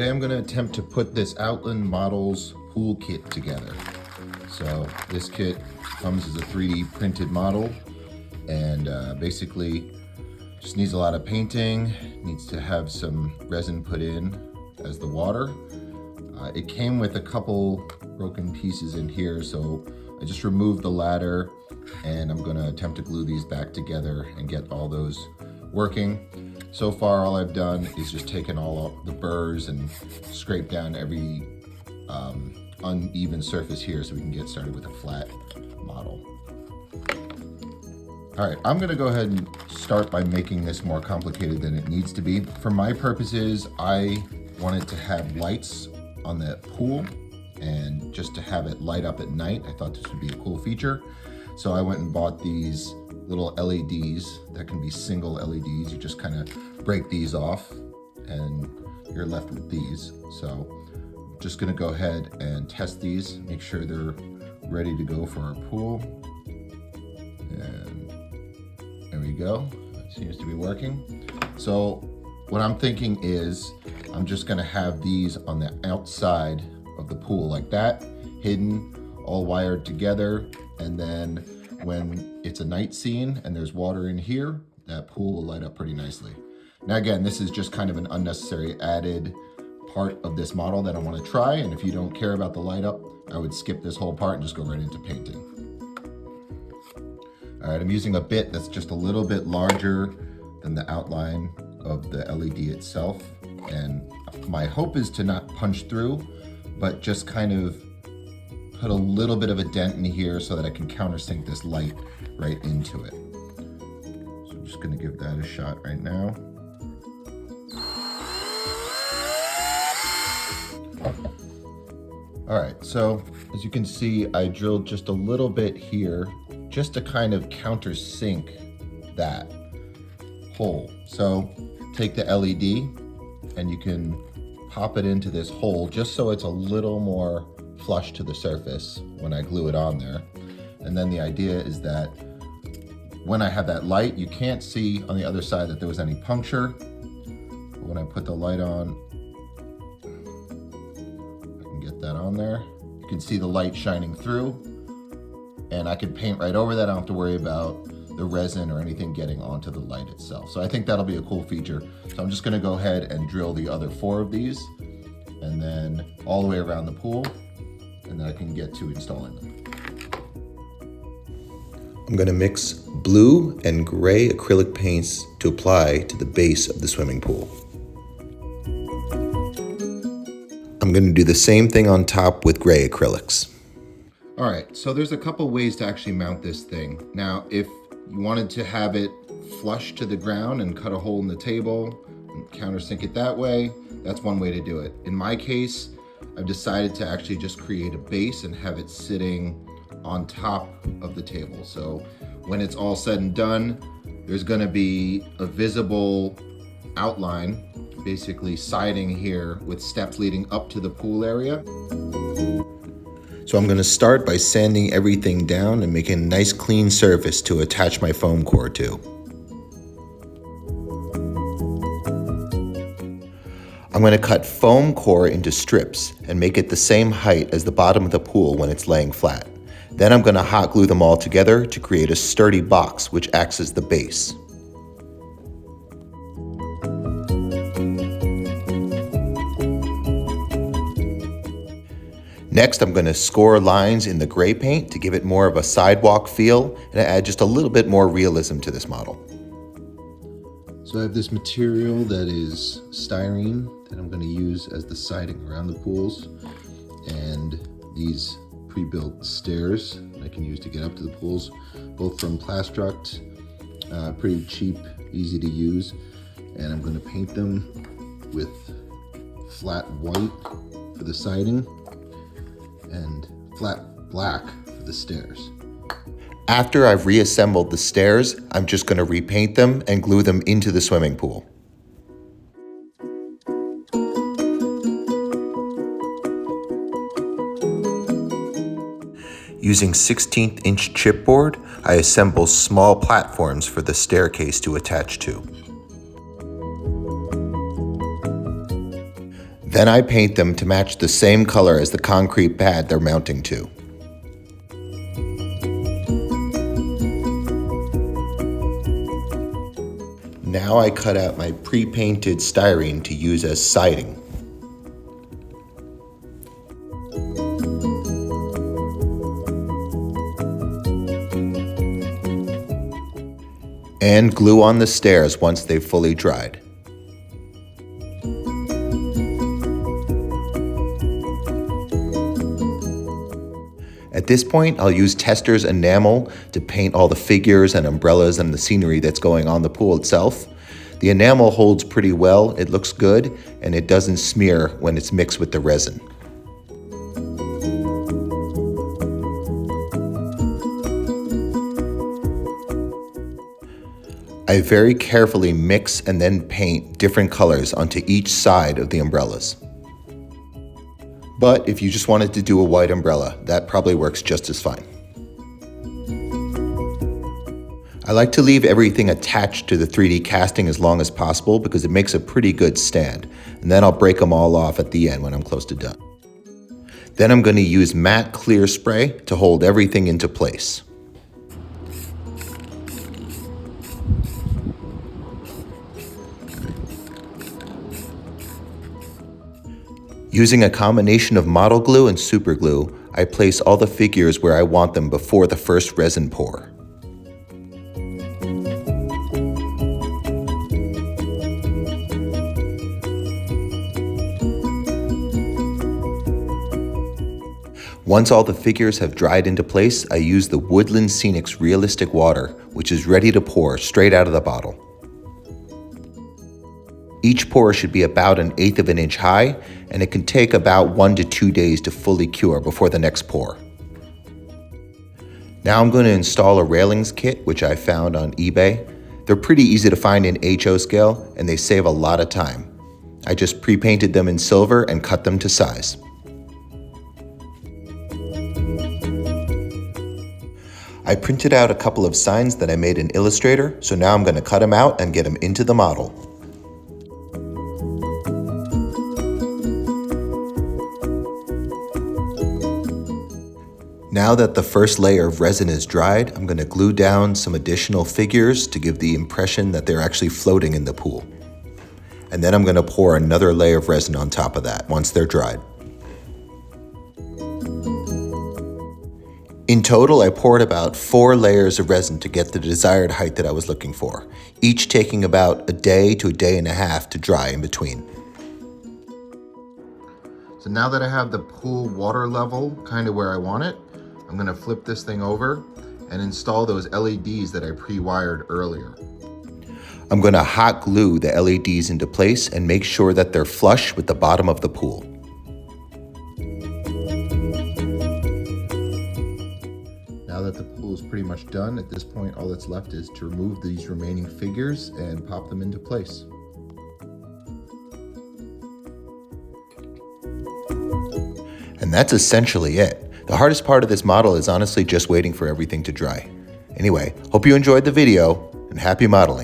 Today I'm going to attempt to put this Outland Models pool kit together. So this kit comes as a 3D printed model and basically just needs a lot of painting, needs to have some resin put in as the water. It came with a couple broken pieces in here, so I just removed the ladder and I'm going to attempt to glue these back together and get all those working. So far, all I've done is just taken all the burrs and scraped down every uneven surface here so we can get started with a flat model. All right, I'm gonna go ahead and start by making this more complicated than it needs to be. For my purposes, I wanted to have lights on the pool and just to have it light up at night. I thought this would be a cool feature. So I went and bought these little LEDs that can be single LEDs. You just kind of break these off and you're left with these. So I'm just gonna go ahead and test these, make sure they're ready to go for our pool. And there we go, it seems to be working. So what I'm thinking is I'm just gonna have these on the outside of the pool like that, hidden, all wired together. And then when it's a night scene and there's water in here, that pool will light up pretty nicely. Now again, this is just kind of an unnecessary added part of this model that I want to try. And if you don't care about the light up, I would skip this whole part and just go right into painting. All right, I'm using a bit that's just a little bit larger than the outline of the LED itself. And my hope is to not punch through, but just kind of put a little bit of a dent in here so that I can countersink this light right into it. So I'm just gonna give that a shot right now. All right, so as you can see, I drilled just a little bit here just to kind of countersink that hole. So take the LED and you can pop it into this hole just so it's a little more flush to the surface when I glue it on there. And then the idea is that when I have that light, you can't see on the other side that there was any puncture. But when I put the light on, I can get that on there. You can see the light shining through and I can paint right over that. I don't have to worry about the resin or anything getting onto the light itself. So I think that'll be a cool feature. So I'm just gonna go ahead and drill the other 4 of these and then all the way around the pool, and then I can get to installing them. I'm going to mix blue and gray acrylic paints to apply to the base of the swimming pool. I'm going to do the same thing on top with gray acrylics. All right, so there's a couple ways to actually mount this thing. Now, if you wanted to have it flush to the ground and cut a hole in the table and countersink it that way, that's one way to do it. In my case, I've decided to actually just create a base and have it sitting on top of the table. So when it's all said and done, there's gonna be a visible outline, basically siding here with steps leading up to the pool area. So I'm gonna start by sanding everything down and making a nice clean surface to attach my foam core to. I'm going to cut foam core into strips and make it the same height as the bottom of the pool when it's laying flat. Then I'm going to hot glue them all together to create a sturdy box which acts as the base. Next, I'm going to score lines in the gray paint to give it more of a sidewalk feel and add just a little bit more realism to this model. So I have this material that is styrene that I'm going to use as the siding around the pools, and these pre-built stairs that I can use to get up to the pools, both from Plastruct, pretty cheap, easy to use, and I'm going to paint them with flat white for the siding and flat black for the stairs. After I've reassembled the stairs, I'm just going to repaint them and glue them into the swimming pool. Using 16th inch chipboard, I assemble small platforms for the staircase to attach to. Then I paint them to match the same color as the concrete pad they're mounting to. Now I cut out my pre-painted styrene to use as siding. And glue on the stairs once they've fully dried. At this point, I'll use Tester's enamel to paint all the figures and umbrellas and the scenery that's going on the pool itself. The enamel holds pretty well, it looks good, and it doesn't smear when it's mixed with the resin. I very carefully mix and then paint different colors onto each side of the umbrellas. But if you just wanted to do a white umbrella, that probably works just as fine. I like to leave everything attached to the 3D casting as long as possible because it makes a pretty good stand, and then I'll break them all off at the end when I'm close to done. Then I'm going to use matte clear spray to hold everything into place. Using a combination of model glue and super glue, I place all the figures where I want them before the first resin pour. Once all the figures have dried into place, I use the Woodland Scenics Realistic Water, which is ready to pour straight out of the bottle. Each pour should be about 1/8 of an inch high, and it can take about 1 to 2 days to fully cure before the next pour. Now I'm going to install a railings kit, which I found on eBay. They're pretty easy to find in HO scale, and they save a lot of time. I just pre-painted them in silver and cut them to size. I printed out a couple of signs that I made in Illustrator, so now I'm going to cut them out and get them into the model. Now that the first layer of resin is dried, I'm going to glue down some additional figures to give the impression that they're actually floating in the pool. And then I'm going to pour another layer of resin on top of that once they're dried. In total, I poured about 4 layers of resin to get the desired height that I was looking for, each taking about a day to a day and a half to dry in between. So now that I have the pool water level kind of where I want it, I'm going to flip this thing over and install those LEDs that I pre-wired earlier. I'm going to hot glue the LEDs into place and make sure that they're flush with the bottom of the pool. Now that the pool is pretty much done, at this point all that's left is to remove these remaining figures and pop them into place. And that's essentially it. The hardest part of this model is honestly just waiting for everything to dry. Anyway, hope you enjoyed the video and happy modeling.